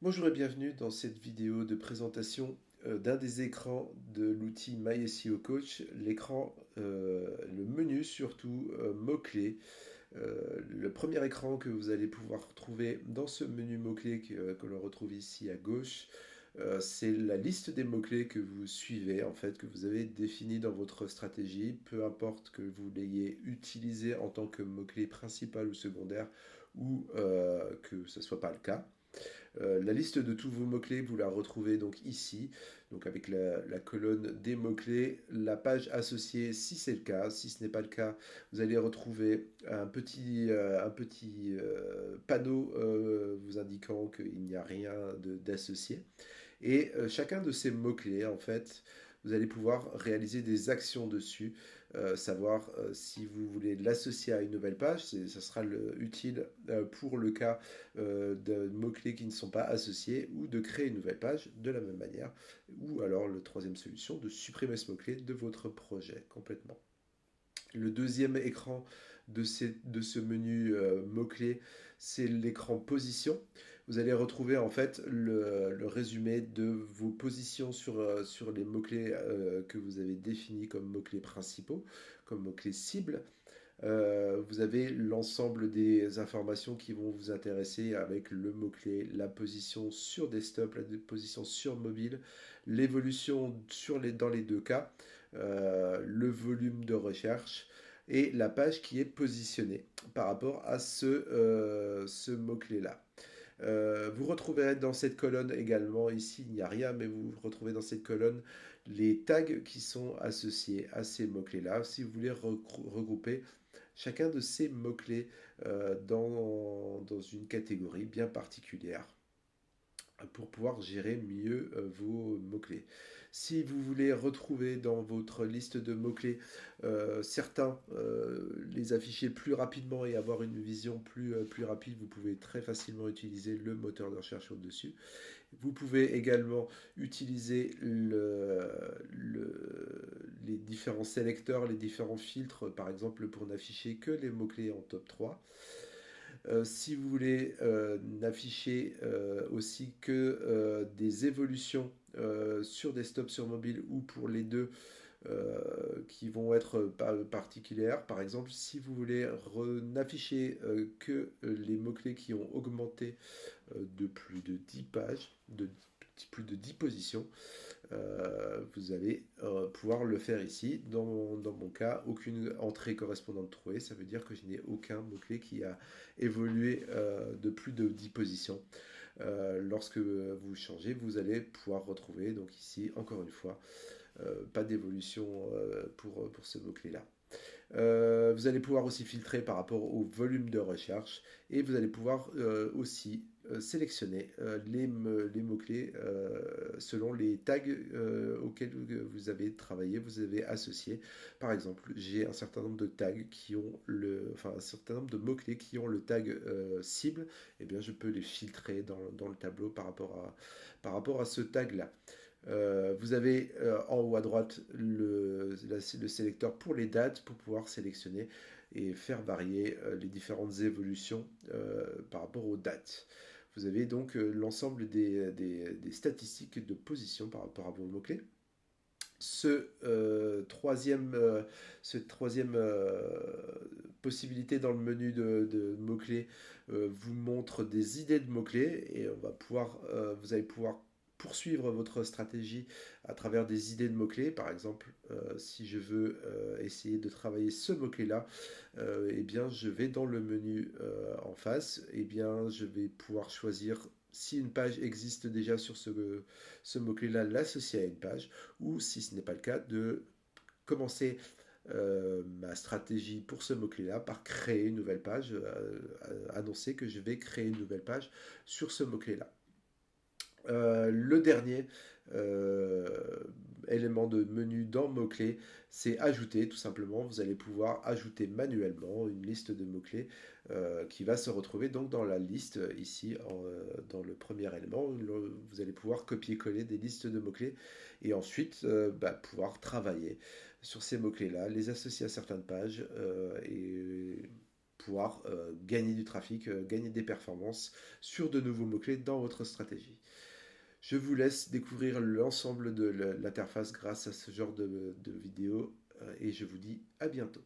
Bonjour et bienvenue dans cette vidéo de présentation d'un des écrans de l'outil MySEO Coach, l'écran, le menu surtout mots-clés. Le premier écran que vous allez pouvoir trouver dans ce menu mots-clés que l'on retrouve ici à gauche, c'est la liste des mots-clés que vous suivez, en fait, que vous avez défini dans votre stratégie, peu importe que vous l'ayez utilisé en tant que mot-clé principal ou secondaire, ou que ce ne soit pas le cas. La liste de tous vos mots-clés, vous la retrouvez donc ici, donc avec la colonne des mots-clés, la page associée si c'est le cas. Si ce n'est pas le cas, vous allez retrouver un petit panneau vous indiquant qu'il n'y a rien d'associé. Et chacun de ces mots-clés, en fait, vous allez pouvoir réaliser des actions dessus, savoir si vous voulez l'associer à une nouvelle page, ça sera utile pour le cas de mots-clés qui ne sont pas associés, ou de créer une nouvelle page de la même manière, ou alors la troisième solution, de supprimer ce mot-clé de votre projet complètement. Le deuxième écran de ce menu mots-clés, c'est l'écran position. Vous allez retrouver en fait le résumé de vos positions sur les mots-clés que vous avez définis comme mots-clés principaux, comme mots-clés cibles. Vous avez l'ensemble des informations qui vont vous intéresser avec le mot-clé, la position sur desktop, la position sur mobile, l'évolution dans les deux cas, le volume de recherche et la page qui est positionnée par rapport à ce mot-clé-là. Vous retrouverez dans cette colonne également, ici il n'y a rien, mais vous retrouvez dans cette colonne les tags qui sont associés à ces mots-clés-là. Si vous voulez regrouper chacun de ces mots-clés dans une catégorie bien particulière pour pouvoir gérer mieux vos mots-clés. Si vous voulez retrouver dans votre liste de mots-clés certains, les afficher plus rapidement et avoir une vision plus rapide, vous pouvez très facilement utiliser le moteur de recherche au-dessus. Vous pouvez également utiliser les différents sélecteurs, les différents filtres, par exemple pour n'afficher que les mots-clés en top 3. Si vous voulez n'afficher aussi que des évolutions sur desktop, sur mobile ou pour les deux qui vont être particulières. Par exemple, si vous voulez n'afficher que les mots-clés qui ont augmenté de plus de 10 pages, de plus de 10 positions, vous allez pouvoir le faire ici. Dans mon cas, aucune entrée correspondante trouvée, ça veut dire que je n'ai aucun mot-clé qui a évolué de plus de 10 positions. Lorsque vous changez, vous allez pouvoir retrouver, donc ici, encore une fois, pas d'évolution pour ce mot-clé-là. Vous allez pouvoir aussi filtrer par rapport au volume de recherche et vous allez pouvoir aussi sélectionner les mots-clés selon les tags auxquels vous avez travaillé, vous avez associé. Par exemple, j'ai un certain nombre de tags qui ont un certain nombre de mots-clés qui ont le tag cible, et bien je peux les filtrer dans le tableau par rapport à ce tag-là. Vous avez en haut à droite le sélecteur pour les dates pour pouvoir sélectionner et faire varier les différentes évolutions par rapport aux dates. Vous avez donc l'ensemble des statistiques de position par rapport à vos mots-clés. Cette troisième possibilité dans le menu de mots-clés vous montre des idées de mots-clés et vous allez pouvoir poursuivre votre stratégie à travers des idées de mots-clés. Par exemple, si je veux essayer de travailler ce mot-clé-là, eh bien, je vais dans le menu en face, eh bien, je vais pouvoir choisir si une page existe déjà sur ce mot-clé-là, l'associer à une page, ou si ce n'est pas le cas, de commencer ma stratégie pour ce mot-clé-là par créer une nouvelle page, annoncer que je vais créer une nouvelle page sur ce mot-clé-là. Le dernier euh, élément de menu dans mots-clés, c'est ajouter tout simplement. Vous allez pouvoir ajouter manuellement une liste de mots-clés qui va se retrouver donc dans la liste ici dans le premier élément. Vous allez pouvoir copier-coller des listes de mots-clés et ensuite pouvoir travailler sur ces mots-clés-là, les associer à certaines pages et pouvoir gagner du trafic, gagner des performances sur de nouveaux mots-clés dans votre stratégie. Je vous laisse découvrir l'ensemble de l'interface grâce à ce genre de vidéo et je vous dis à bientôt.